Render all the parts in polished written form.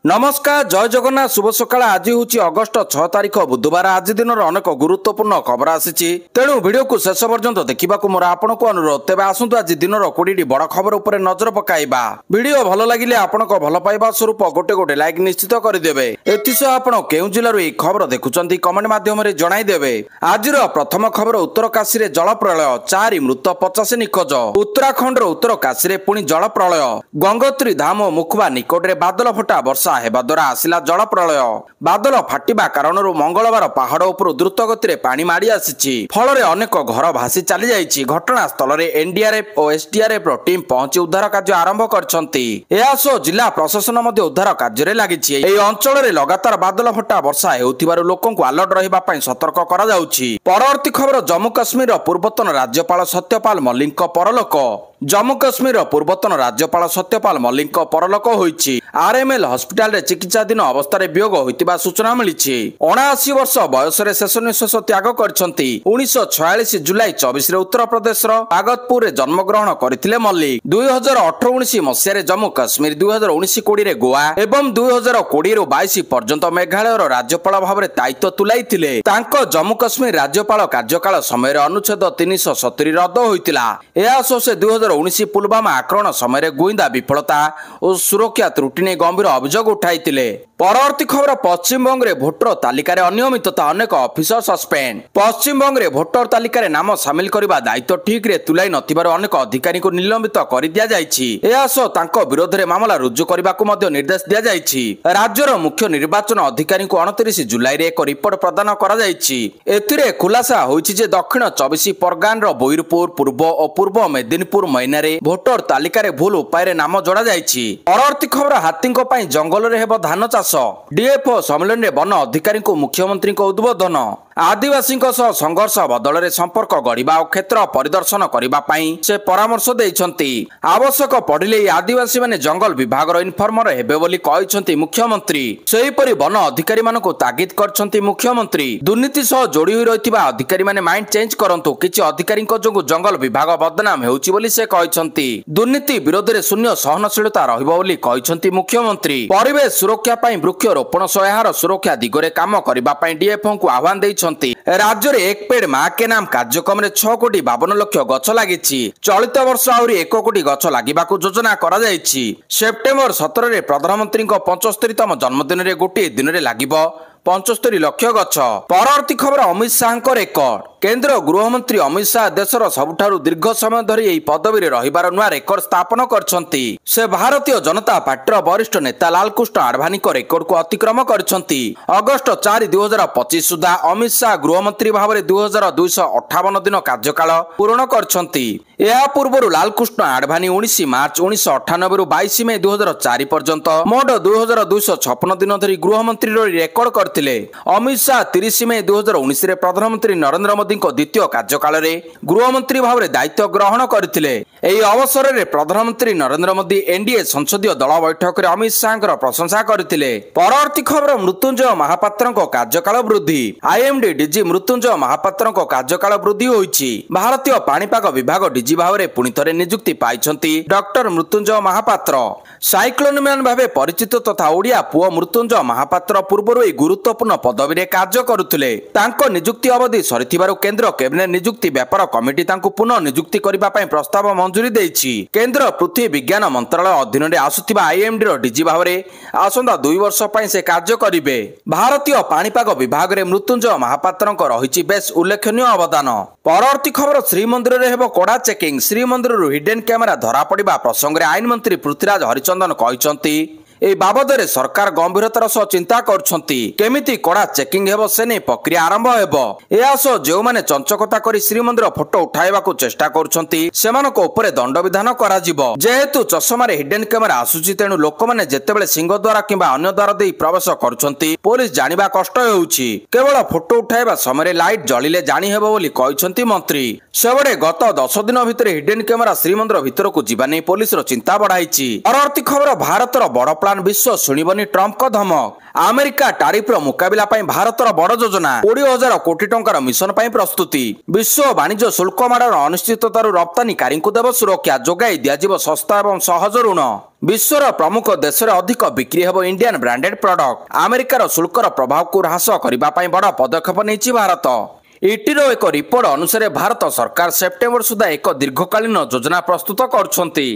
नमस्कार जय जगन्नाथ शुभ सकाळ। आज हूँ अगस्ट 6 तारिख बुधवार। आज दिन अनेक गुरुत्वपूर्ण खबर आसी तेणु वीडियो को शेष पर्यंत देखा मोर आपण को अनुरोध। तेज आसतु आज दिन 20 बड़ खबर उपर नजर पकाइबा। वीडियो भल लगिले आपण भल पाइबा स्वरूप गोटे गोटे लाइक निश्चित करदेवे। एथिसह आपण केउ जिल्लार यह खबर देखुंत कमेंट माध्यम जनईदेवे। आज प्रथम खबर उत्तर काशी रे जल प्रलय 4 मृत 50 निखोज। उत्तराखंड उत्तर काशी रे पुणी जल प्रलय। गंगोत्री धाम और मुखबा निकट में बादल फटा वर्षा हेबा द्वारा आसिला जल प्रलय। बादल फाटिबा कारण मंगलवार पहाड़ उपर द्रुत गति में पानी माड़ी आसी फल अनेक घर भासी चली जाइछि। घटना स्थल में एनडीआरएफ और एसडीआरएफ टीम पहुंची उद्धार कार्य आरंभ करछंती। एहासो जिला प्रशासन मध्य उद्धार कार्य लागिछि। एही अंचल में लगातार बादल फटा वर्षा हेउथिबारु लोकंकु अलर्ट रहिबा पई सतर्क करा जाउछि। परवर्ती खबर जम्मू काश्मीर पूर्वतन राज्यपाल सत्यपाल मल्लिक परलोक। जम्मू काश्मीर पूर्वतन राज्यपाल सत्यपाल मल्लिक परलोक होइछि। आरएमएल हॉस्पिटल रे चिकित्साधीन अवस्था वियोग होइतिबा सूचना मिलिछि। 79 वर्ष बयस रे शेष निश्वास त्याग करछंती। 1946 जुलाई 24 रे उत्तर प्रदेश रो आगतपुर रे जन्म ग्रहण करथिले मल्लिक। 2018-19 मसिया रे जम्मू काश्मीर, 2019-20 रे गोवा एवं 2020 रो 22 पर्यंत मेघालय रो राज्यपाल भाव रे दायित्व तुलाइथिले। तांको जम्मू काश्मीर राज्यपाल कार्यकाल समय रे अनुच्छेद 370 रद्द होइतिला। एहा से 2019 पुलवामा आक्रमण समय गुइंदा विफलता और सुरक्षा त्रुटि ने गंभीर अभियोग उठाइतिले। परवर्ती खबर पश्चिम बंग रे भोटर तालिका रे अनियमितता अनेक ऑफिसर सस्पेंड। पश्चिम बंग रे भोटर तालिका रे नाम शामिल करबा दायित्व ठीक रे तुलाई नथिबार अनेक अधिकारी को निलंबित कर दिया जाइछि। एहा सो तांको विरोध रे मामला रुजु करबाकू मध्य निर्देश दिया जाइछि। राज्यर मुख्य निर्वाचन अधिकारी को 29 जुलाई रे एक रिपोर्ट प्रदान करा जाइछि। एथिरे खुलासा होइछि जे दक्षिण 24 परगना रो बोईरपुर, पूर्व और पूर्व मेदिनीपुर मैनारे भोटर तालिका रे भूल उपाय रे नाम जोड़ा जाइछि। परवर्ती खबर हाथींको पई जंगल रे हेबो धान चाष। डीएफओ सम्मेलन रे वन अधिकारी को मुख्यमंत्री को उद्बोधन। आदिवासी संघर्ष बदल रे संपर्क गढ़िबा और क्षेत्र परिदर्शन करबा पई से परामर्श देइछंती। आवश्यक पड़िले आदिवासी माने जंगल विभाग रो इन्फॉर्मर हेबे बोली कहिछंती मुख्यमंत्री। सेही परि वन अधिकारी मानको को तागिद करछंती मुख्यमंत्री। दुर्नीति सह जोड़ी होई रहितिबा अधिकारी माने माइंड चेंज करंतु। किछि अधिकारी को जोगु जंगल विभाग बदनाम हेउछि बोली से कहिछंती। दुर्नीति विरोध रे शून्य सहनशीलता रहिबो बोली कहिछंती मुख्यमंत्री। परिवेश सुरक्षा पई वृक्षरोपण सह एहार सुरक्षा दिगरे काम करबा पई डीएफओ को आह्वान देइछंती। राज्य रे एक पेड़ मां के नाम कार्यक्रम रे 6,52,00,000 गछ लागिछि। चलित वर्ष आउरी 1 कोटी गछ लागिबाकू योजना करा जाइछि। सेप्टेम्बर 17 रे प्रधानमंत्री को 75तम जन्मदिन रे गोटे दिन रे लागिबो 75 लाख गछ। परवर्ती खबर अमित शाह को रेकर्ड। केंद्र गृहमंत्री अमित शाह देशर सबुठारु दीर्घ समय धरी एही पदवी रे रहिबार नुआ रेकर्ड स्थापन करछंती। से भारतीय जनता पार्टी वरिष्ठ नेता लालकृष्ण आडवाणी को रेकर्ड को अतिक्रम करछंती। अगस्ट 4, 2025 सुधा अमित शाह गृहमंत्री भाव में 2258 दिन कार्यकाल पूर्ण करछंती। एहा पूर्वरु लालकृष्ण आडवाणी 19 मार्च 1998 रु 22 मई 2004 पर्यंत मोट 2256 दिन धरी गृहमंत्री रेकर्ड करथिले। अमित शाह 30 मई 2019 रे प्रधानमंत्री नरेंद्र मोदी को द्वितीय कार्यकाल रे गृहमंत्री भाव में दायित्व ग्रहण करथिले। एही अवसर रे प्रधानमंत्री नरेंद्र मोदी एनडीए संसदीय दल बैठक रे अमित शाह प्रशंसा करथिले। परवर्ती खबर मृत्युंजय महापात्र कार्यकाल वृद्धि। आईएमडी डीजी मृत्युंजय महापात्र कार्यकाल वृद्धि होइछि। भारतीय पाणीपाग विभाग डीजी भाव में पुणी थरे नियुक्ति पाइछंती doctor Mrityunjay Mohapatra. Cyclone man भावे परिचित तथा ओडिया पुओ मृत्युंजय महापात्र पूर्व गुरुत्वपूर्ण पदवी रे कार्य करुथिले। तांको नियुक्ति अवधि सरिथिबारु केंद्र कैबिनेट नियुक्ति व्यापार कमिटी तांको पुनः नियुक्ति करिबा पई प्रस्ताव मंजूरी देइछि। केंद्र पृथ्वी विज्ञान मंत्रालय अधीन रे आसुथिबा आईएमडी रो डीजी भाव रे आसंदा 2 वर्ष पई से कार्य करिवे। भारतीय पाणीपाग विभाग रे मृत्युंजय महापात्रଙ୍କ रहिछि बेस उल्लेखनीय अवदान। परवर्ती खबर श्रीमंदिर रे हेबो कोडा चेकिंग। श्रीमंदिर रो हिडन कैमेरा धरा पड़िबा प्रसंग रे आईन मंत्री पृथ्वीराज हरिचंदन कहिसंती ए बाबद रे सरकार गंभीरतार सह चिंता करछंती। केमिति कड़ा चेकिंग हेबो से नै प्रक्रिया आरंभ हेबो। एहा सो जेउ माने चंचकता करी श्रीमंदिर फोटो उठाइबा को चेष्टा करछंती सेमानको ऊपर दंड विधान करा जिवो। जेहेतु चषमा रे हिडन कैमेरा आसुची तेनु लोक माने जेतेबेले सिंह द्वारा किबा अन्य द्वार देई प्रवेश करछंती पुलिस जानिबा कष्ट हेउची। केवल फोटो उठाइबा समय लाइट जलिले जानि हेबो बोली कहिसंती मंत्री। सेबडे गत 10 दिन भितर हिडन कैमेरा श्रीमंदिर भितर को जिबा नै पुलिस रो चिंता बढ़ाइची। परवर्ती खबर भारतर बड़ ପ୍ଲାନ ବିଶ୍ୱ ଶୁଣିବନି ଟ୍ରମ୍ପଙ୍କ ଧମକ। ଆମେରିକା ଟାରିଫର ମୁକାବିଲା ପାଇଁ ଭାରତର ବଡ଼ ଯୋଜନା। 20,000 କୋଟି ଟଙ୍କାର ମିଶନ ପାଇଁ ପ୍ରସ୍ତୁତି। ବିଶ୍ୱ ବାଣିଜ୍ୟ ଶୁଳ୍କ ମାଡ଼ର ଅନିଶ୍ଚିତତାରୁ ରପ୍ତାନିକାରୀଙ୍କୁ ଦେବ ସୁରକ୍ଷା। ଯୋଗାଇ ଦିଆଯିବ ଶସ୍ତା ଏବଂ ସହଜ ଋଣ। ବିଶ୍ୱର ପ୍ରମୁଖ ଦେଶରେ ଅଧିକ ବିକ୍ରି ହେବ ଇଣ୍ଡିଆନ୍ ବ୍ରାଣ୍ଡେଡ ପ୍ରଡକ୍ଟ। ଆମେରିକାର ଶୁଳ୍କର ପ୍ରଭାବକୁ ହ୍ରାସ କରିବା ପାଇଁ ବଡ଼ ପଦକ୍ଷେପ ନେଇଛି ଭାରତ। ଇଟିର ଏକ ରିପୋର୍ଟ ଅନୁସାରେ ଭାରତ ସରକାର ସେପ୍ଟେମ୍ବର ସୁଦ୍ଧା ଏକ ଦୀର୍ଘକାଳୀନ ଯୋଜନା ପ୍ରସ୍ତୁତ କରୁଛନ୍ତି,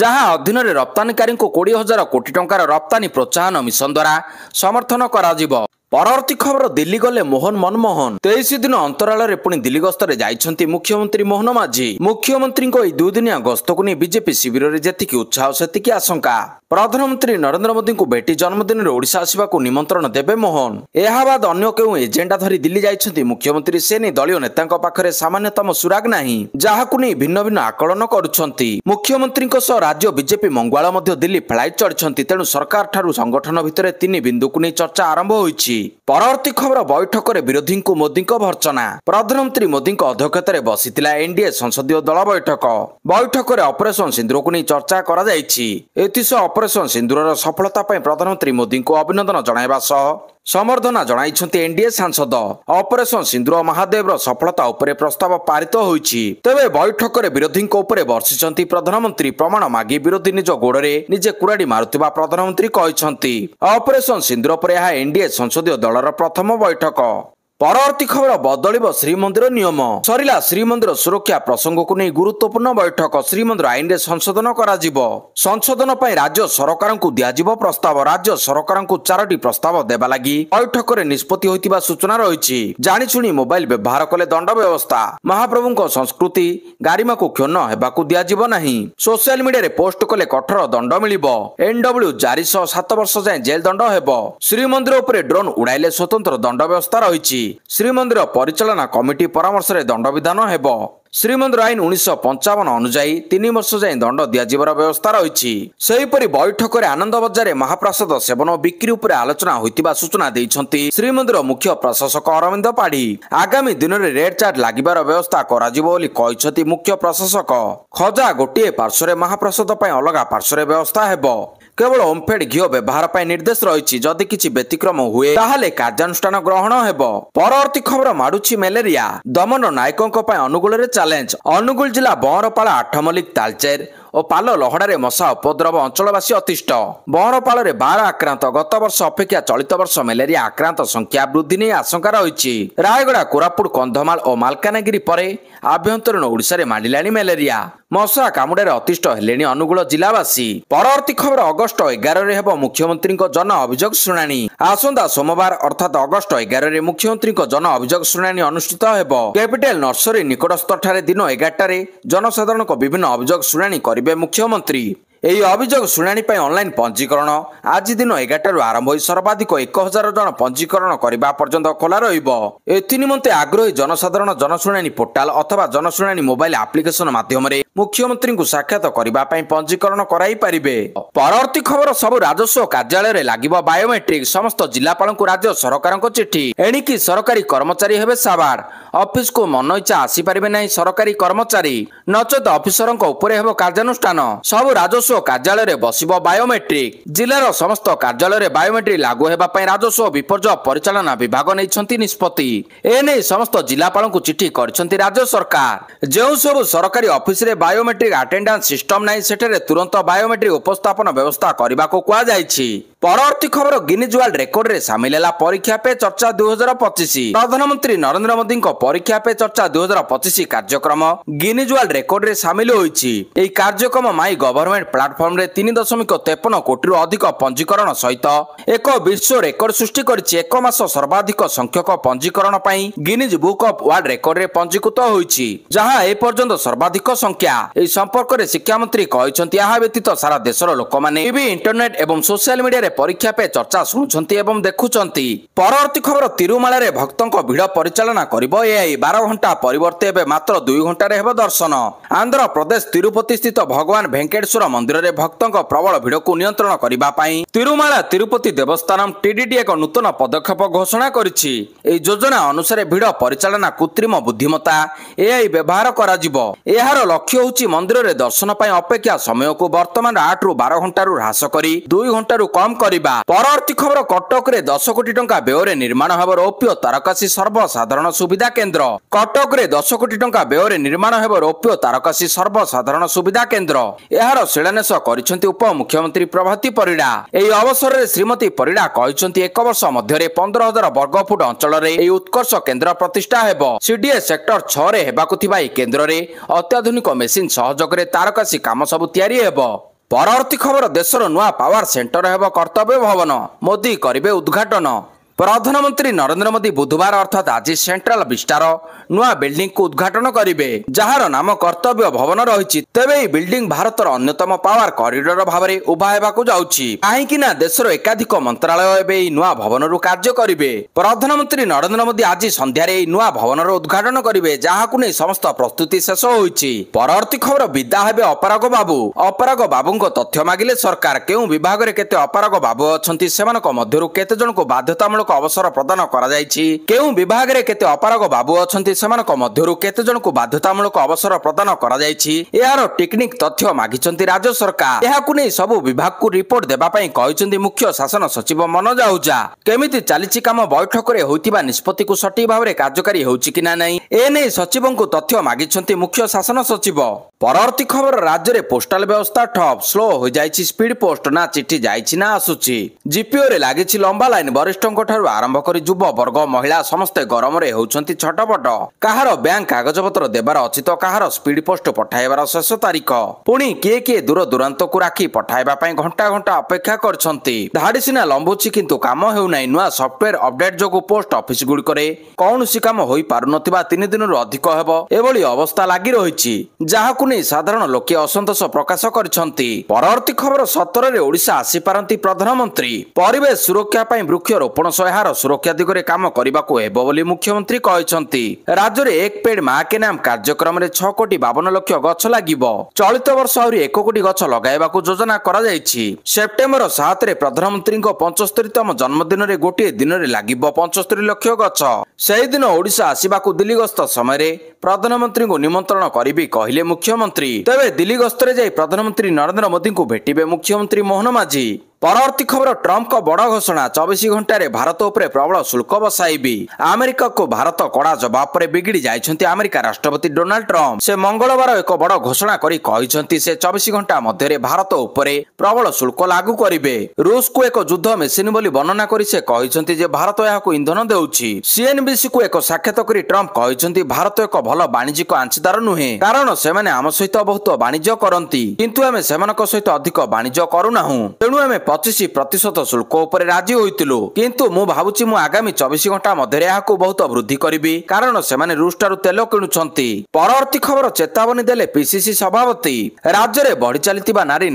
ଯାହା ଅଧୀନରେ ରପ୍ତାନିକାରୀଙ୍କୁ 20,000 କୋଟି ଟଙ୍କାର ରପ୍ତାନି ପ୍ରୋତ୍ସାହନ ମିଶନ ଦ୍ୱାରା ସମର୍ଥନ କରାଯିବ। ପରବର୍ତ୍ତୀ ଖବର ଦିଲ୍ଲୀ ଗଲେ ମୋହନ ମନମୋହନ। 23 ଦିନ ଅନ୍ତରାଳରେ ପୁଣି ଦିଲ୍ଲୀ ଗସ୍ତରେ ଯାଇଛନ୍ତି ମୁଖ୍ୟମନ୍ତ୍ରୀ ମୋହନ ମାଝୀ। ମୁଖ୍ୟମନ୍ତ୍ରୀଙ୍କ ଏହି 2 ଦିନିଆ ଗସ୍ତକୁ ନେଇ ବିଜେପି ଶିବିରରେ ଯେତିକି ଉତ୍ସାହ ସେତିକି ଆଶଙ୍କା। ପ୍ରଧାନମନ୍ତ୍ରୀ ନରେନ୍ଦ୍ର ମୋଦିଙ୍କୁ ଭେଟି ଜନ୍ମଦିନରେ ଓଡ଼ିଶା ଆସିବାକୁ ନିମନ୍ତ୍ରଣ ଦେବେ ମୋହନ। ଏହା ବାଦ ଅନ୍ୟ କେଉଁ ଏଜେଣ୍ଡା ଧରି ଦିଲ୍ଲୀ ଯାଇଛନ୍ତି ମୁଖ୍ୟମନ୍ତ୍ରୀ ସେ ନେଇ ଦଳୀୟ ନେତାଙ୍କ ପାଖରେ ସାମାନ୍ୟତମ ସୁରାଗ ନାହିଁ, ଯାହାକୁ ନେଇ ଭିନ୍ନ ଭିନ୍ନ ଆକଳନ କରୁଛନ୍ତି। ମୁଖ୍ୟମନ୍ତ୍ରୀଙ୍କ ସହ ରାଜ୍ୟ ବିଜେପି ମଙ୍ଗୁଆଳ ମଧ୍ୟ ଦିଲ୍ଲୀ ଫ୍ଲାଇଟ୍ ଚଢ଼ିଛନ୍ତି। ତେଣୁ ସରକାର ଠାରୁ ସଂଗଠନ ଭିତରେ 3 ବିନ୍ଦୁକୁ ନେଇ ଚର୍ଚ୍ଚା ଆରମ୍ଭ ହୋଇଛି। ପରବର୍ତ୍ତୀ ଖବର ବୈଠକରେ ବିରୋଧୀଙ୍କୁ ମୋଦିଙ୍କ ଭର୍ତ୍ସନା। ପ୍ରଧାନମନ୍ତ୍ରୀ ମୋଦିଙ୍କ ଅଧ୍ୟକ୍ଷତାରେ ବସିଥିଲା ଏନଡିଏ ସଂସଦୀୟ ଦଳ ବୈଠକ। ବୈଠକରେ ଅପରେସନ ସିନ୍ଦୁରକୁ ନେଇ ଚର୍ଚ୍ଚା କରାଯାଇଛି। ଏଥିସହ ଅପରେସନ ସିନ୍ଦୁରର ସଫଳତା ପାଇଁ ପ୍ରଧାନମନ୍ତ୍ରୀ ମୋଦିଙ୍କୁ ଅଭିନନ୍ଦନ ଜଣାଇବା ସହ ସମ୍ବର୍ଦ୍ଧନା ଜଣାଇଛନ୍ତି ଏନଡିଏ ସାଂସଦ। ଅପରେସନ ସିନ୍ଦୁର ମହାଦେବର ସଫଳତା ଉପରେ ପ୍ରସ୍ତାବ ପାରିତ ହୋଇଛି। ତେବେ ବୈଠକରେ ବିରୋଧୀଙ୍କ ଉପରେ ବର୍ଷିଛନ୍ତି ପ୍ରଧାନମନ୍ତ୍ରୀ। ପ୍ରମାଣ ମାଗି ବିରୋଧୀ ନିଜ ଗୋଡ଼ରେ ନିଜେ କୁରାଡ଼ି ମାରୁଥିବା ପ୍ରଧାନମନ୍ତ୍ରୀ କହିଛନ୍ତି। ଅପରେସନ ସିନ୍ଦୁର ପରେ ଏହା ଏନଡିଏ ସଂସଦୀୟ ଦଳର ପ୍ରଥମ ବୈଠକ। ପରବର୍ତ୍ତୀ ଖବର ବଦଳିବ ଶ୍ରୀମନ୍ଦିର ନିୟମ। ସରିଲା ଶ୍ରୀମନ୍ଦିର ସୁରକ୍ଷା ପ୍ରସଙ୍ଗକୁ ନେଇ ଗୁରୁତ୍ୱପୂର୍ଣ୍ଣ ବୈଠକ। ଶ୍ରୀମନ୍ଦିର ଆଇନରେ ସଂଶୋଧନ କରାଯିବ। ସଂଶୋଧନ ପାଇଁ ରାଜ୍ୟ ସରକାରଙ୍କୁ ଦିଆଯିବ ପ୍ରସ୍ତାବ। ରାଜ୍ୟ ସରକାରଙ୍କୁ 4ଟି ପ୍ରସ୍ତାବ ଦେବା ଲାଗି ବୈଠକରେ ନିଷ୍ପତ୍ତି ହୋଇଥିବା ସୂଚନା ରହିଛି। ଜାଣିଶୁଣି ମୋବାଇଲ ବ୍ୟବହାର କଲେ ଦଣ୍ଡ ବ୍ୟବସ୍ଥା। ମହାପ୍ରଭୁଙ୍କ ସଂସ୍କୃତି ଗାରିମାକୁ କ୍ଷୁଣ୍ଣ ହେବାକୁ ଦିଆଯିବ ନାହିଁ। ସୋସିଆଲ ମିଡିଆରେ ପୋଷ୍ଟ କଲେ କଠୋର ଦଣ୍ଡ ମିଳିବ। ଏନଡବ୍ଲ୍ୟୁ ଜାରି ସହ 7 ବର୍ଷ ଯାଏଁ ଜେଲ୍ ଦଣ୍ଡ ହେବ। ଶ୍ରୀମନ୍ଦିର ଉପରେ ଡ୍ରୋନ୍ ଉଡାଇଲେ ସ୍ୱତନ୍ତ୍ର ଦଣ୍ଡ ବ୍ୟବସ୍ଥା ରହିଛି। ଶ୍ରୀମନ୍ଦିର ପରିଚାଳନା କମିଟି ପରାମର୍ଶରେ ଦଣ୍ଡବିଧାନ ହେବ। ଶ୍ରୀମନ୍ଦିର ଆଇନ 1955 ଅନୁଯାୟୀ 3 ବର୍ଷ ଯାଏଁ ଦଣ୍ଡ ଦିଆଯିବାର ବ୍ୟବସ୍ଥା ରହିଛି। ସେହିପରି ବୈଠକରେ ଆନନ୍ଦ ବଜାରରେ ମହାପ୍ରସାଦ ସେବନ ଓ ବିକ୍ରି ଉପରେ ଆଲୋଚନା ହୋଇଥିବା ସୂଚନା ଦେଇଛନ୍ତି ଶ୍ରୀମନ୍ଦିର ମୁଖ୍ୟ ପ୍ରଶାସକ ଅରବିନ୍ଦ ପାଢ଼ୀ। ଆଗାମୀ ଦିନରେ ରେଡ୍ ଚାର୍ଟ ଲାଗିବାର ବ୍ୟବସ୍ଥା କରାଯିବ ବୋଲି କହିଛନ୍ତି ମୁଖ୍ୟ ପ୍ରଶାସକ। ଖଜା ଗୋଟିଏ ପାର୍ଶ୍ୱରେ ମହାପ୍ରସାଦ ପାଇଁ ଅଲଗା ପାର୍ଶ୍ୱରେ ବ୍ୟବସ୍ଥା ହେବ। କେବଳ ଓମ୍ଫେଡ୍ ଘିଅ ବ୍ୟବହାର ପାଇଁ ନିର୍ଦ୍ଦେଶ ରହିଛି। ଯଦି କିଛି ବ୍ୟତିକ୍ରମ ହୁଏ ତାହେଲେ କାର୍ଯ୍ୟାନୁଷ୍ଠାନ ଗ୍ରହଣ ହେବ। ପରବର୍ତ୍ତୀ ଖବର ମାଡୁଛି ମ୍ୟାଲେରିଆ। ଦମନ ନାୟକଙ୍କ ପାଇଁ ଅନୁଗୁଳରେ ଚ୍ୟାଲେଞ୍ଜ। ଅନୁଗୁଳ ଜିଲ୍ଲା ବଅଁରପାଳ, ଆଠମଲ୍ଲିକ, ତାଳଚେର ଓ ପାଲ ଲହଡାରେ ମଶା ଉପଦ୍ରବ ଅଞ୍ଚଳବାସୀ ଅତିଷ୍ଠ। ବଅଁରପାଳରେ 12 ଆକ୍ରାନ୍ତ। ଗତ ବର୍ଷ ଅପେକ୍ଷା ଚଳିତ ବର୍ଷ ମ୍ୟାଲେରିଆ ଆକ୍ରାନ୍ତ ସଂଖ୍ୟା ବୃଦ୍ଧି ନେଇ ଆଶଙ୍କା ରହିଛି। ରାୟଗଡ଼ା, କୋରାପୁଟ, କନ୍ଧମାଳ ଓ ମାଲକାନଗିରି ପରେ ଆଭ୍ୟନ୍ତରୀଣ ଓଡ଼ିଶାରେ ମାଡ଼ିଲାଣି ମ୍ୟାଲେରିଆ। ମଶା କାମୁଡ଼ାରେ ଅତିଷ୍ଠ ହେଲେଣି ଅନୁଗୁଳ ଜିଲ୍ଲାବାସୀ। ପରବର୍ତ୍ତୀ ଖବର ଅଗଷ୍ଟ 11ରେ ହେବ ମୁଖ୍ୟମନ୍ତ୍ରୀଙ୍କ ଜନ ଅଭିଯୋଗ ଶୁଣାଣି। ଆସନ୍ତା ସୋମବାର ଅର୍ଥାତ୍ ଅଗଷ୍ଟ 11ରେ ମୁଖ୍ୟମନ୍ତ୍ରୀଙ୍କ ଜନ ଅଭିଯୋଗ ଶୁଣାଣି ଅନୁଷ୍ଠିତ ହେବ। କ୍ୟାପିଟାଲ ନର୍ସରୀ ନିକଟସ୍ଥଠାରେ ଦିନ 11ଟାରେ ଜନସାଧାରଣଙ୍କ ବିଭିନ୍ନ ଅଭିଯୋଗ ଶୁଣାଣି କରିବେ ମୁଖ୍ୟମନ୍ତ୍ରୀ। ଏହି ଅଭିଯୋଗ ଶୁଣାଣି ପାଇଁ ଅନଲାଇନ୍ ପଞ୍ଜୀକରଣ ଆଜି ଦିନ 11ଟାରୁ ଆରମ୍ଭ ହୋଇ ସର୍ବାଧିକ 1,000 ଜଣ ପଞ୍ଜୀକରଣ କରିବା ପର୍ଯ୍ୟନ୍ତ ଖୋଲା ରହିବ। ଏଥିନିମନ୍ତେ ଆଗ୍ରହୀ ଜନସାଧାରଣ ଜନଶୁଣାଣି ପୋର୍ଟାଲ ଅଥବା ଜନଶୁଣାଣି ମୋବାଇଲ ଆପ୍ଲିକେସନ ମାଧ୍ୟମରେ ମୁଖ୍ୟମନ୍ତ୍ରୀଙ୍କୁ ସାକ୍ଷାତ କରିବା ପାଇଁ ପଞ୍ଜୀକରଣ କରାଇ ପାରିବେ। ପରବର୍ତ୍ତୀ ଖବର ସବୁ ରାଜସ୍ୱ କାର୍ଯ୍ୟାଳୟରେ ଲାଗିବ ବାୟୋମେଟ୍ରିକ। ସମସ୍ତ ଜିଲ୍ଲାପାଳଙ୍କୁ ରାଜ୍ୟ ସରକାରଙ୍କ ଚିଠି। ଏଣିକି ସରକାରୀ କର୍ମଚାରୀ ହେବେ ସାବାଡ଼। ଅଫିସକୁ ମନ ଇଚ୍ଛା ଆସିପାରିବେ ନାହିଁ ସରକାରୀ କର୍ମଚାରୀ, ନଚେତ ଅଫିସରଙ୍କ ଉପରେ ହେବ କାର୍ଯ୍ୟାନୁଷ୍ଠାନ। ସବୁ ରାଜସ୍ୱ କାର୍ଯ୍ୟାଳୟରେ ବସିବ ବାୟୋମେଟ୍ରିକ। ଜିଲ୍ଲାର ସମସ୍ତ କାର୍ଯ୍ୟାଳୟରେ ବାୟୋମେଟ୍ରିକ ଲାଗୁ ହେବା ପାଇଁ ରାଜସ୍ୱ ବିପର୍ଯ୍ୟୟ ପରିଚାଳନା ବିଭାଗ ନେଇଛନ୍ତି ନିଷ୍ପତ୍ତି। ଏନେଇ ସମସ୍ତ ଜିଲ୍ଲାପାଳଙ୍କୁ ଚିଠି କରିଛନ୍ତି ରାଜ୍ୟ ସରକାର। ଯେଉଁ ସବୁ ସରକାରୀ ଅଫିସରେ ବାୟୋମେଟ୍ରିକ ଆଟେଣ୍ଡାନ୍ସ ସିଷ୍ଟମ ନାହିଁ ସେଠାରେ ତୁରନ୍ତ ବାୟୋମେଟ୍ରିକ ଉପସ୍ଥାପନ ବ୍ୟବସ୍ଥା କରିବାକୁ କୁହାଯାଇଛି। ପରବର୍ତ୍ତୀ ଖବର ଗିନିଜ୍ ୱାର୍ଲ୍ଡ ରେକର୍ଡରେ ସାମିଲ ହେଲା ପରୀକ୍ଷା ପେ ଚର୍ଚ୍ଚା 2025। ପ୍ରଧାନମନ୍ତ୍ରୀ ନରେନ୍ଦ୍ର ମୋଦିଙ୍କ ପରୀକ୍ଷା ପେ ଚର୍ଚ୍ଚା 2025 କାର୍ଯ୍ୟକ୍ରମ ଗିନିଜ୍ ୱାର୍ଲ୍ଡ ରେକର୍ଡରେ ସାମିଲ ହୋଇଛି। ଏହି କାର୍ଯ୍ୟକ୍ରମ ମାଇ ଗଭର୍ଣ୍ଣମେଣ୍ଟ ପ୍ଲାଟଫର୍ମରେ 3.53 କୋଟିରୁ ଅଧିକ ପଞ୍ଜୀକରଣ ସହିତ ଏକ ବିଶ୍ୱ ରେକର୍ଡ ସୃଷ୍ଟି କରିଛି। 1 ମାସ ସର୍ବାଧିକ ସଂଖ୍ୟକ ପଞ୍ଜୀକରଣ ପାଇଁ ଗିନିଜ୍ ବୁକ୍ ଅଫ୍ ୱାର୍ଲ୍ଡ ରେକର୍ଡରେ ପଞ୍ଜୀକୃତ ହୋଇଛି, ଯାହା ଏପର୍ଯ୍ୟନ୍ତ ସର୍ବାଧିକ ସଂଖ୍ୟା। ଏହି ସମ୍ପର୍କରେ ଶିକ୍ଷାମନ୍ତ୍ରୀ କହିଛନ୍ତି ଏହା ବ୍ୟତୀତ ସାରା ଦେଶର ଲୋକମାନେ ଟିଭି, ଇଣ୍ଟରନେଟ୍ ଏବଂ ସୋସିଆଲ ମିଡିଆରେ परीक्षा पे चर्चा शुणुंट एवं देखुंट। परवर्ती खबर तिरुमाला भक्तों भिड़ परिचालना करिबो एआई 12 घंटा परिवर्ते एबे मात्र 2 घंटा हेब दर्शन। आंध्र प्रदेश तिरुपति स्थित भगवान वेंकटेश्वर मंदिर में भक्तों प्रबल भिड़ को नियंत्रण करने तिरुमाला तिरुपति देवस्थानम टीडीडी एक नूतन पदक्षेप घोषणा करिछि। एही योजना अनुसार भिड़ परिचालना कृत्रिम बुद्धिमत्ता एआई व्यवहार कराजिबो। एहार लक्ष्य होछि मंदिर में दर्शन ପାଇଁ अपेक्षा समय को वर्तमान 8 रु 12 घंटा ह्रास करी 2 घंटा कम करबा। परवर्ती खबर कटक रे 10 कोटी टंका व्यय निर्माण हेब रौप्य तारकासी सर्वसाधारण सुविधा केन्द्र। कटक रे 10 कोटी टंका व्यय निर्माण हेब रौप्य तारकासी सर्वसाधारण सुविधा केन्द्र। एहार शिलान्यास करिसेंति उप मुख्यमंत्री प्रभाती परिडा। एही अवसर रे श्रीमती परिडा कहिसेंति 1 वर्ष मध्य 15,000 वर्गफुट अंचल रे एही उत्कर्ष केन्द्र प्रतिष्ठा हेब। सीडीएस सेक्टर 6 रे हेबाकु थिबा एही केन्द्र रे अत्याधुनिक मेसिन सहयोग रे तारकासी काम सब तयारी हेब। परवर्ती खबर देशर नुआ पावर सेंटर हेब कर्तव्य भवन मोदी करिवे उद्घाटन। प्रधानमंत्री नरेंद्र मोदी बुधवार अर्थात आज सेंट्रल विस्टार नुआ बिल्डिंग को उद्घाटन करिवे जहार नाम कर्तव्य भवन रही। तेबे बिल्डिंग भारतर अन्यतम पावर कॉरिडोर भाव में उभा हेबाकु जाउछि काहेकि ना देशर एकाधिक मंत्रालय एबे नुआ भवन कार्य करिवे। प्रधानमंत्री नरेंद्र मोदी आज संध्यारे नुआ भवन उद्घाटन करिवे जहाकु नै समस्त प्रस्तुति शेष होइछि। परवर्ती खबर विदा हेबे अपराग बाबू। अपराग बाबूंको तथ्य मागिले सरकार केउ विभाग रे केते अपराग बाबू अछंती सेमानक मध्यरु केते जनको बाध्यतामूलक अवसर प्रदान करा जायछि। केउ विभाग रे केते अपराग बाबू अछंती सेमानक मध्यरु केते जनको बाध्यतामूलक अवसर प्रदान करा जायछि एहार टेक्निक तथ्य मागिचंती राज्य सरकार। एहाकु नै सब विभाग को रिपोर्ट देबा पई कहिचंती मुख्य शासन सचिव मनोज आहूजा। केमिति चालिछि काम बैठक रे होइतिबा निष्पत्ति को सठी भाव रे कार्यकारी होउछि कि ना नै ए नै सचिवंको तथ्य मागिचंती मुख्य शासन सचिव। परवर्ती खबर राज्य रे पोस्टल व्यवस्था ठप स्लो हो जायछि। स्पीड पोस्ट ना चिट्ठी जायछि ना आसुछि। जीपीओ रे लागिछि लंबा लाइन। वरिष्ठंको ठारु आरंभ करी युव वर्ग महिला समस्ते गरम रे होउछंती छटपट। काहार बैंक कागजपत्र देबार अछि तो काहार स्पीड पोस्ट पठाइबार शेष तारीख। पुणी किए किए दूर दुरांत को राखी पठाइबा पई घंटा घंटा अपेक्षा करछंती। धाडी सिना लंबुछि किंतु काम हेउ नै। नुआ सॉफ्टवेयर अपडेट जोगु पोस्ट ऑफिस गुडी करे कोनोसी काम होई पारु नथिबा 3 दिनरु अधिक हेबो एभली अवस्था लागि रहिछि जाहाकु नै साधारण लोके असंतोष प्रकाश करछंती। परवर्ती खबर 17 रे ओडिशा आसी पारंती प्रधानमंत्री। परिवेश सुरक्षा पई वृक्षरोपण सहायतार सुरक्षा दिगरे काम करिबाकू हेबो बोली मुख्यमंत्री कहिसंती। राज्य रे एक पेड़ मां के नाम कार्यक्रम रे 6 कोटी 52 लाख गछ लागिबो। चलित वर्ष आउरी 1 कोटी गछ लगाइबाकू योजना करा जायछि। सेप्टेम्बर 7 रे प्रधानमंत्री को 75तम जन्मदिन रे गोटे दिन रे लागिबो 75 लाख गछ। सेहि दिन ओडिशा आसीबाकू दिल्ली गस्त समय रे प्रधानमंत्री को निमंत्रण करिबी कहिले मुख्यमंत्री। तेबे दिल्ली गस्तरे जाई प्रधानमंत्री नरेंद्र मोदी को भेटिबे मुख्यमंत्री मोहन माझी। परवर्ती खबर ट्रम्प को बड़ घोषणा 24 घंटा रे भारत उपरे प्रबल शुल्क बसाइबी। अमेरिका को भारत कड़ा जवाब पर बिगिड़ी जाइछंती अमेरिका राष्ट्रपति डोनाल्ड ट्रम्प। से मंगलवार एक बड़ घोषणा करी कहिसंती से 24 घंटा मध्य रे भारत उपरे प्रबल शुल्क लागू करिवे। रूस को एक युद्ध मेसिन बोली वर्णना करी से कहिसंती जे भारत याकू इंधन देउछि। सीएनबीसी को एक साक्षात करी ट्रम्प कहिसंती भारत एक भल वाणिज्यिक अंशदार नुहे कारण सेमाने आम सहित बहुत वाणिज्य करंती किंतु आमे सेमानक सहित अधिक वाणिज्य करूनाहु। तेणु आमे 25% शुल्क उपर राजी होइतिलु किंतु मु भाबुछि मु आगामी 24 घंटा मध्य याकू बहुत वृद्धि करिबी कारण सेमाने रूस टारु तेल किणुछंती। परवर्ती खबर चेतावनी देले पीसीसी सभापति। राज्य रे बढ़ी चलितिबा नारी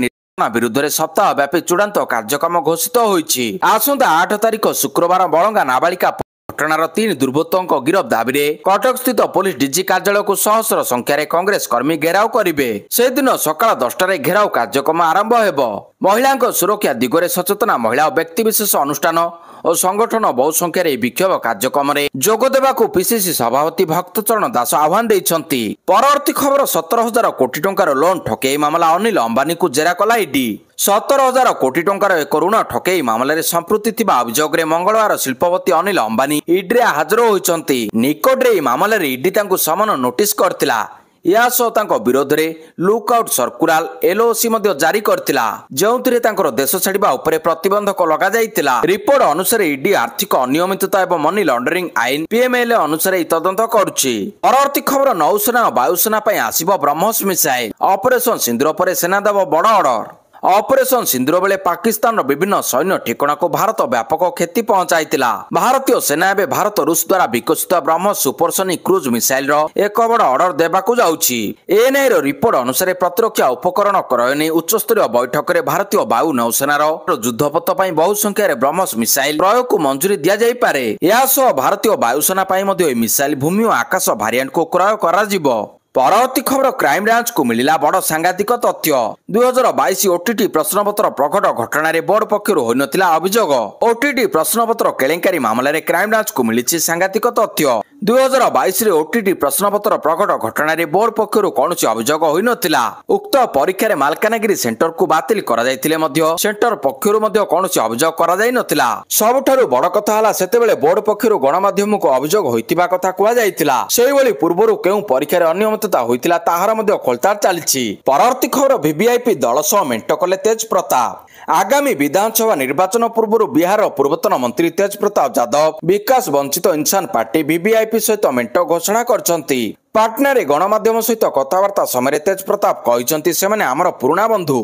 विरुद्ध में सप्ताह व्यापी चूड़ांत कार्यक्रम घोषित होइछि। आसंता 8 तारिख शुक्रवार बलंगा नाबालिका घटनार 3 दुर्बृत्तों गिरफ दाबी कटक स्थित पुलिस डीजी कार्यालय को सहस्र संख्यार कांग्रेस कर्मी घेराव करेंगे। से दिन सकाळ 10टार घेराव कार्यक्रम आरंभ हेबो। महिला सुरक्षा दिगरे सचेतना महिला और व्यक्तिविशेष अनुष्ठान और संगठन बहु संख्यार विक्षोभ कार्यक्रम में जोग देवाकू पीसीसी सभापति भक्तचरण दास आह्वान देइछंती। परवर्ती खबर 17,000 कोटी टंकार लोन ठकेई मामला अनिल अंबानी को जेरा कला ईडी। 17,000 कोटी टंकार एक ऋण ठकेई मामलें संपृक्ति थिबा अभियोग रे मंगलवार शिल्पपति अनिल अंबानी ईडी हाजर होइछंती। निकटरे मामलें ईडी तांकू समन नोटिस करथिला। या सह विरोध में लुकआउट सर्कुलर एलओसी जारी करथिला जोंथिरे तांकर देश छाड़िबा उपरे प्रतिबंधक लगा जाइतिला। रिपोर्ट अनुसार ईडी आर्थिक अनियमितता एवं मनी लॉन्ड्रिंग आईन पीएमएलए अनुसार तदंत करुछि। परवर्ती खबर नौसेना और वायुसेना पई आसिबो ब्रह्मोस मिसाइल। ऑपरेशन सिंदूर पर सेना देव बड़ ऑर्डर। ଅପରେସନ ସିନ୍ଦୁର ବେଳେ ପାକିସ୍ତାନର ବିଭିନ୍ନ ସୈନ୍ୟ ଠିକଣାକୁ ଭାରତ ବ୍ୟାପକ କ୍ଷତି ପହଞ୍ଚାଇଥିଲା। ଭାରତୀୟ ସେନା ଏବେ ଭାରତ ରୁଷ ଦ୍ୱାରା ବିକଶିତ ବ୍ରହ୍ମୋସ ସୁପରସୋନିକ କ୍ରୁଜ ମିସାଇଲର ଏକ ବଡ଼ ଅର୍ଡର ଦେବାକୁ ଯାଉଛି। ଏଏନଆଇର ରିପୋର୍ଟ ଅନୁସାରେ ପ୍ରତିରକ୍ଷା ଉପକରଣ କ୍ରୟ ନେଇ ଉଚ୍ଚସ୍ତରୀୟ ବୈଠକରେ ଭାରତୀୟ ବାୟୁ ନୌସେନାର ଯୁଦ୍ଧପଥ ପାଇଁ ବହୁ ସଂଖ୍ୟାରେ ବ୍ରହ୍ମୋସ ମିସାଇଲ କ୍ରୟକୁ ମଞ୍ଜୁରୀ ଦିଆଯାଇପାରେ। ଏହାସହ ଭାରତୀୟ ବାୟୁସେନା ପାଇଁ ମଧ୍ୟ ଏହି ମିସାଇଲ ଭୂମି ଓ ଆକାଶ ଭାରିଆଣ୍ଟକୁ କ୍ରୟ କରାଯିବ। ପରବର୍ତ୍ତୀ ଖବର କ୍ରାଇମବ୍ରାଞ୍ଚକୁ ମିଳିଲା ବଡ଼ ସାଂଘାତିକ ତଥ୍ୟ। 2022 ଓଟିଟି ପ୍ରଶ୍ନପତ୍ର ପ୍ରଘଟ ଘଟଣାରେ ବୋର୍ଡ ପକ୍ଷରୁ ହୋଇନଥିଲା ଅଭିଯୋଗ। ଓଟିଟି ପ୍ରଶ୍ନପତ୍ର କେଳେଙ୍କାରୀ ମାମଲାରେ କ୍ରାଇମବ୍ରାଞ୍ଚକୁ ମିଳିଛି ସାଂଘାତିକ ତଥ୍ୟ। 2022ରେ ଓଟିଟି ପ୍ରଶ୍ନପତ୍ର ପ୍ରଘଟ ଘଟଣାରେ ବୋର୍ଡ ପକ୍ଷରୁ କୌଣସି ଅଭିଯୋଗ ହୋଇନଥିଲା। ଉକ୍ତ ପରୀକ୍ଷାରେ ମାଲକାନଗିରି ସେଣ୍ଟରକୁ ବାତିଲ କରାଯାଇଥିଲେ ମଧ୍ୟ ସେଣ୍ଟର ପକ୍ଷରୁ ମଧ୍ୟ କୌଣସି ଅଭିଯୋଗ କରାଯାଇନଥିଲା। ସବୁଠାରୁ ବଡ଼ କଥା ହେଲା ସେତେବେଳେ ବୋର୍ଡ ପକ୍ଷରୁ ଗଣମାଧ୍ୟମକୁ ଅଭିଯୋଗ ହୋଇଥିବା କଥା କୁହାଯାଇଥିଲା। ସେହିଭଳି ପୂର୍ବରୁ କେଉଁ ପରୀକ୍ଷାରେ ଅନିୟମିତତା ହୋଇଥିଲା ତାହାର ମଧ୍ୟ ଖୋଳତାଡ଼ ଚାଲିଛି। ପରବର୍ତ୍ତୀ ଖବର ଭିଭିଆଇପି ଦଳ ସହ ମେଣ୍ଟ କଲେ ତେଜ ପ୍ରତାପ। ଆଗାମୀ ବିଧାନସଭା ନିର୍ବାଚନ ପୂର୍ବରୁ ବିହାରର ପୂର୍ବତନ ମନ୍ତ୍ରୀ ତେଜ ପ୍ରତାପ ଯାଦବ ବିକାଶ ବଞ୍ଚିତ ଇନ୍ସାନ ପାର୍ଟି ଭିଭିଆଇପି ସହିତ ମେଣ୍ଟ ଘୋଷଣା କରିଛନ୍ତି। ପାଟନାରେ ଗଣମାଧ୍ୟମ ସହିତ କଥାବାର୍ତ୍ତା ସମୟରେ ତେଜ ପ୍ରତାପ କହିଛନ୍ତି ସେମାନେ ଆମର ପୁରୁଣା ବନ୍ଧୁ,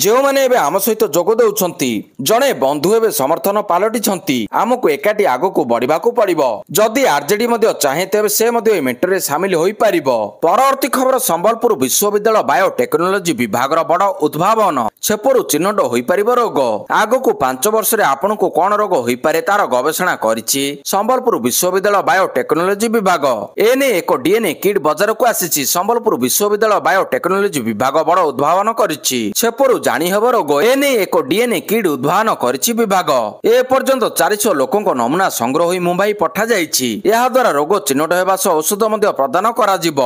ଯେଉଁମାନେ ଏବେ ଆମ ସହିତ ଯୋଗ ଦେଉଛନ୍ତି। ଜଣେ ବନ୍ଧୁ ଏବେ ସମର୍ଥନ ପାଲଟିଛନ୍ତି। ଆମକୁ ଏକାଠି ଆଗକୁ ବଢିବାକୁ ପଡିବ। ଯଦି ଆରଜେଡି ମଧ୍ୟ ଚାହେଁ ତେବେ ସେ ମଧ୍ୟ ଏହି ମେଣ୍ଟରେ ସାମିଲ ହୋଇପାରିବ। ପରବର୍ତ୍ତୀ ଖବର ସମ୍ବଲପୁର ବିଶ୍ୱବିଦ୍ୟାଳୟ ବାୟୋଟେକ୍ନୋଲୋଜି ବିଭାଗର ବଡ଼ ଉଦ୍ଭାବନ। ଛେପରୁ ଚିହ୍ନଟ ହୋଇପାରିବ ରୋଗ। ଆଗକୁ 5 ବର୍ଷରେ ଆପଣଙ୍କୁ କଣ ରୋଗ ହୋଇପାରେ ତାର ଗବେଷଣା କରିଛି ସମ୍ବଲପୁର ବିଶ୍ୱବିଦ୍ୟାଳୟ ବାୟୋଟେକ୍ନୋଲୋଜି ବିଭାଗ। ଏନେଇ ଏକ ଡିଏନଏ କିଟ୍ ବଜାରକୁ ଆସିଛି। ସମ୍ବଲପୁର ବିଶ୍ୱବିଦ୍ୟାଳୟ ବାୟୋଟେକ୍ନୋଲୋଜି ବିଭାଗ ବଡ଼ ଉଦ୍ଭାବନ କରିଛି। ଛେପରୁ ଜାଣି ହେବ ରୋଗ। ଏନେଇ ଏକ ଡିଏନଏ କିଟ୍ ଉଦ୍ଭାବନ କରିଛି ବିଭାଗ। ଏ ପର୍ଯ୍ୟନ୍ତ 400 ଲୋକଙ୍କ ନମୁନା ସଂଗ୍ରହ ହୋଇ ମୁମ୍ବାଇ ପଠାଯାଇଛି। ଏହା ଦ୍ୱାରା ରୋଗ ଚିହ୍ନଟ ହେବା ସହ ଔଷଧ ମଧ୍ୟ ପ୍ରଦାନ କରାଯିବ।